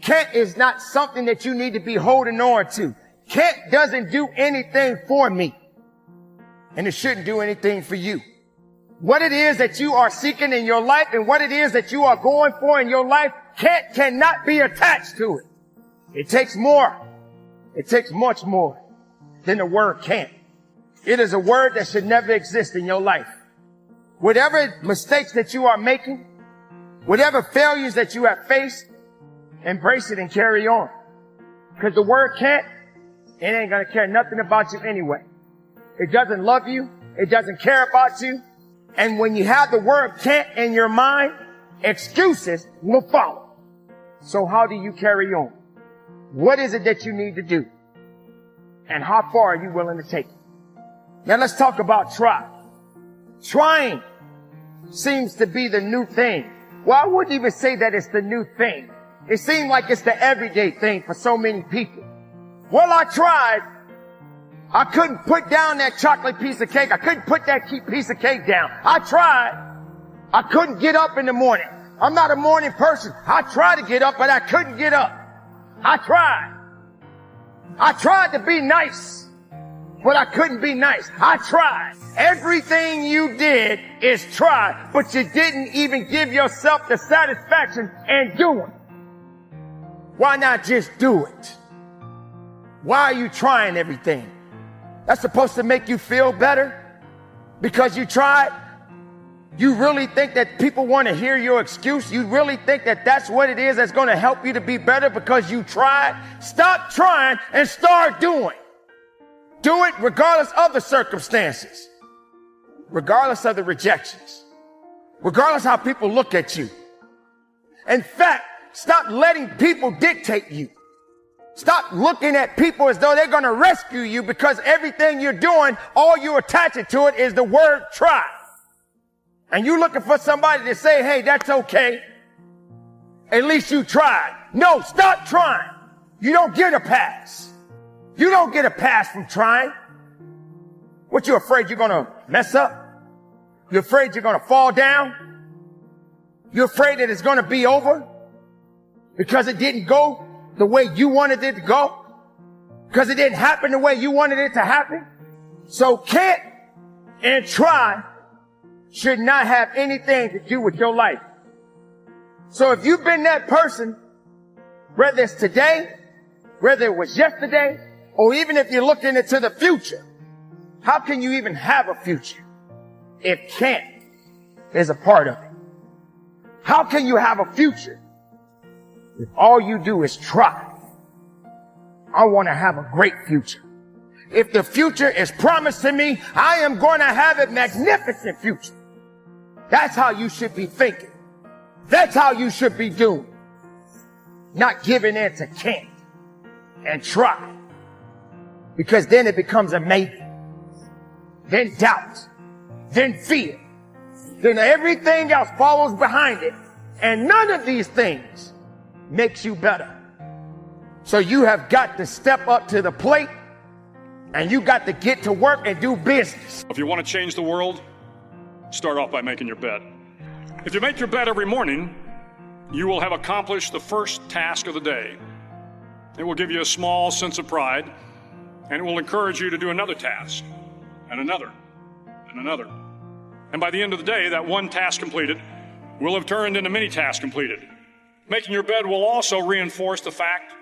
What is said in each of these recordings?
Can't is not something that you need to be holding on to. Can't doesn't do anything for me. And it shouldn't do anything for you. What it is that you are seeking in your life and what it is that you are going for in your life cannot be attached to it. It takes more. It takes much more than the word can't. It is a word that should never exist in your life. Whatever mistakes that you are making, whatever failures that you have faced, embrace it and carry on. Because the word can't, it ain't going to care nothing about you anyway. It doesn't love you. It doesn't care about you. And when you have the word can't in your mind, excuses will follow. So how do you carry on? What is it that you need to do? And how far are you willing to take it? Now let's talk about try. Trying seems to be the new thing. Well, I wouldn't even say that it's the new thing. It seems like it's the everyday thing for so many people. Well, I tried. I couldn't put down that chocolate piece of cake. I couldn't put that piece of cake down. I tried. I couldn't get up in the morning. I'm not a morning person. I tried to get up, but I couldn't get up. I tried. I tried to be nice, but I couldn't be nice. I tried. Everything you did is try, but you didn't even give yourself the satisfaction in doing. Why not just do it? Why are you trying everything? That's supposed to make you feel better because you tried. You really think that people want to hear your excuse? You really think that that's what it is that's going to help you to be better because you tried? Stop trying and start doing. Do it regardless of the circumstances, regardless of the rejections, regardless how people look at you. In fact, stop letting people dictate you. Stop looking at people as though they're going to rescue you because everything you're doing, all you're attaching to it is the word try. And you're looking for somebody to say, hey, that's okay. At least you tried. No, stop trying. You don't get a pass. You don't get a pass from trying. What, you afraid you're going to mess up? You're afraid you're going to fall down? You're afraid that it's going to be over because it didn't go the way you wanted it to go? Because it didn't happen the way you wanted it to happen? So can't and try should not have anything to do with your life. So if you've been that person, whether it's today, whether it was yesterday, or even if you're looking into the future, how can you even have a future if can't is a part of it? How can you have a future if all you do is try? I want to have a great future. If the future is promised to me, I am going to have a magnificent future. That's how you should be thinking. That's how you should be doing. Not giving in to can't and try. Because then it becomes a maybe. Then doubt. Then fear. Then everything else follows behind it. And none of these things makes you better. So you have got to step up to the plate and you got to get to work and do business. If you want to change the world, start off by making your bed. If you make your bed every morning, you will have accomplished the first task of the day. It will give you a small sense of pride, and it will encourage you to do another task, and another, and another. And by the end of the day, that one task completed will have turned into many tasks completed. Making your bed will also reinforce the fact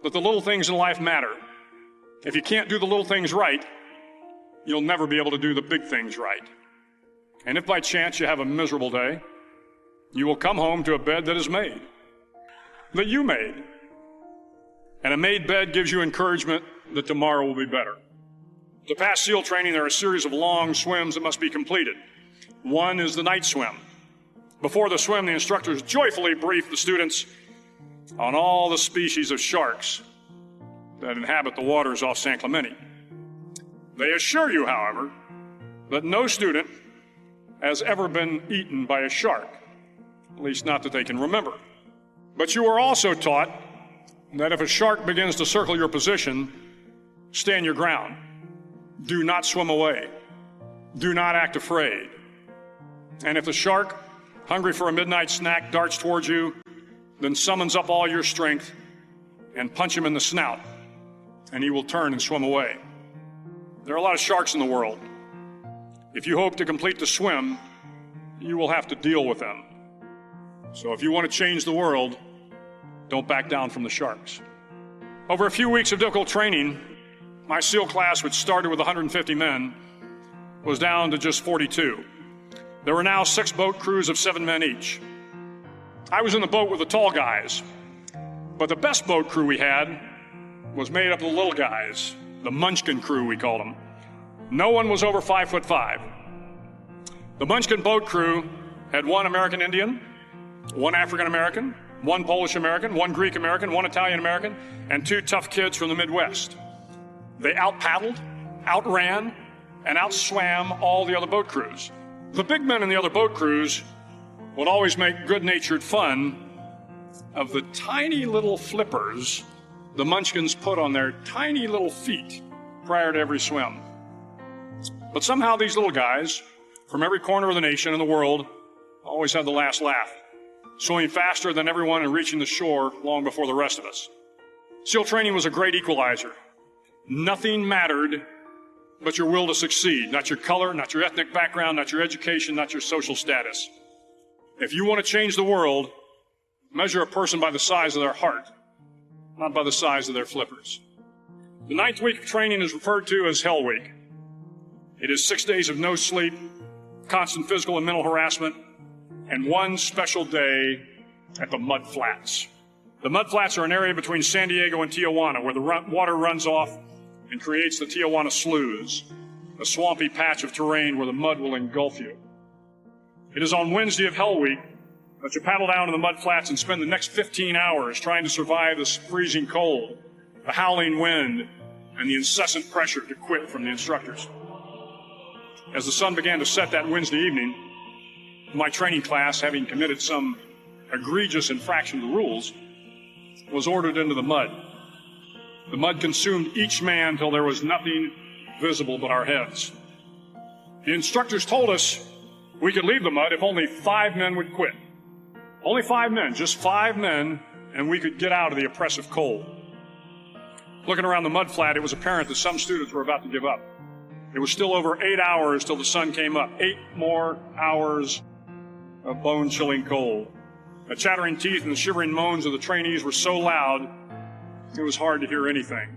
that the little things in life matter. If you can't do the little things right, you'll never be able to do the big things right. And if by chance you have a miserable day, you will come home to a bed that is made, that you made. And a made bed gives you encouragement that tomorrow will be better. To pass SEAL training, there are a series of long swims that must be completed. One is the night swim. Before the swim, the instructors joyfully brief the students on all the species of sharks that inhabit the waters off San Clemente. They assure you, however, that no student has ever been eaten by a shark, at least not that they can remember. But you are also taught that if a shark begins to circle your position, stand your ground. Do not swim away. Do not act afraid. And if the shark, hungry for a midnight snack, darts towards you, then summons up all your strength and punch him in the snout, and he will turn and swim away. There are a lot of sharks in the world. If you hope to complete the swim, you will have to deal with them. So if you want to change the world, don't back down from the sharks. Over a few weeks of difficult training, my SEAL class, which started with 150 men, was down to just 42. There were now 6 boat crews of 7 men each. I was in the boat with the tall guys, but the best boat crew we had was made up of the little guys, the Munchkin crew, we called them. No one was over 5'5". The Munchkin boat crew had 1 American Indian, 1 African American, 1 Polish American, 1 Greek American, 1 Italian American, and 2 tough kids from the Midwest. They out-paddled, outran, and outswam all the other boat crews. The big men in the other boat crews would always make good-natured fun of the tiny little flippers the Munchkins put on their tiny little feet prior to every swim. But somehow these little guys from every corner of the nation and the world always had the last laugh, swimming faster than everyone and reaching the shore long before the rest of us. SEAL training was a great equalizer. Nothing mattered but your will to succeed, not your color, not your ethnic background, not your education, not your social status. If you want to change the world, measure a person by the size of their heart, not by the size of their flippers. The 9th week of training is referred to as Hell Week. It is 6 days of no sleep, constant physical and mental harassment, and 1 special day at the Mud Flats. The Mud Flats are an area between San Diego and Tijuana where the water runs off and creates the Tijuana Sloughs, a swampy patch of terrain where the mud will engulf you. It is on Wednesday of Hell Week that you paddle down to the Mud Flats and spend the next 15 hours trying to survive the freezing cold, the howling wind, and the incessant pressure to quit from the instructors. As the sun began to set that Wednesday evening, my training class, having committed some egregious infraction to the rules, was ordered into the mud. The mud consumed each man till there was nothing visible but our heads. The instructors told us we could leave the mud if only 5 men would quit. Only 5 men, just 5 men, and we could get out of the oppressive cold. Looking around the mud flat, it was apparent that some students were about to give up. It was still over 8 hours till the sun came up. 8 more hours of bone-chilling cold. The chattering teeth and the shivering moans of the trainees were so loud, it was hard to hear anything.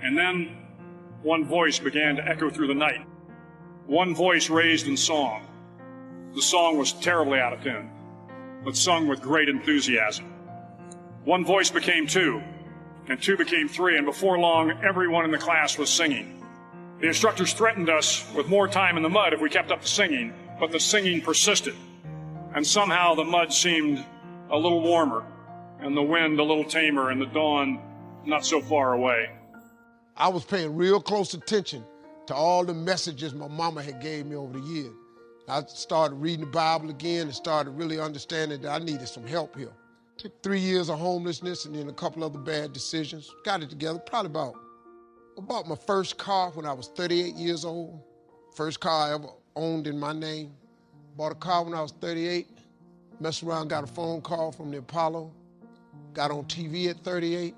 And then one voice began to echo through the night. One voice raised in song. The song was terribly out of tune, but sung with great enthusiasm. One voice became 2, and 2 became 3, and before long, everyone in the class was singing. The instructors threatened us with more time in the mud if we kept up the singing, but the singing persisted, and somehow the mud seemed a little warmer, and the wind a little tamer, and the dawn not so far away. I was paying real close attention to all the messages my mama had gave me over the years. I started reading the Bible again and started really understanding that I needed some help here. Took 3 years of homelessness and then a couple other bad decisions. Got it together, probably about my first car when I was 38 years old. First car I ever owned in my name. Bought a car when I was 38. Messed around, got a phone call from the Apollo. Got on TV at 38.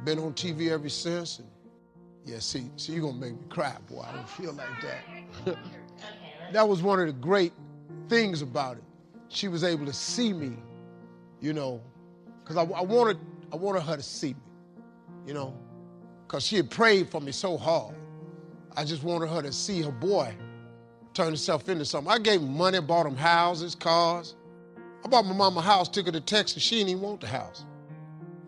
Been on TV ever since. And yeah, see, you're gonna make me cry, boy. I don't feel like that. That was one of the great things about it. She was able to see me, you know, because I wanted her to see me, you know, because she had prayed for me so hard. I just wanted her to see her boy turn himself into something. I gave him money, bought him houses, cars. I bought my mama a house, took her to Texas. She didn't even want the house.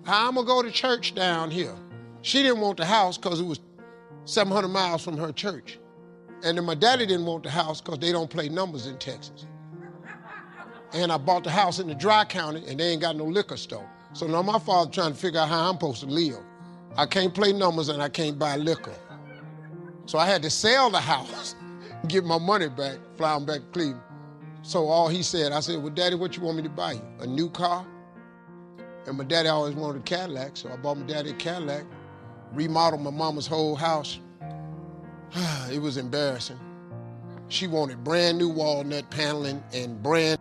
How I'm gonna go to church down here? She didn't want the house because it was 700 miles from her church. And then my daddy didn't want the house because they don't play numbers in Texas. And I bought the house in the dry county and they ain't got no liquor store. So now my father trying to figure out how I'm supposed to live. I can't play numbers and I can't buy liquor. So I had to sell the house, get my money back, fly him back to Cleveland. So all he said, I said, well, Daddy, what you want me to buy you? A new car? And my daddy always wanted a Cadillac, so I bought my daddy a Cadillac, remodeled my mama's whole house. It was embarrassing. She wanted brand new walnut paneling and brand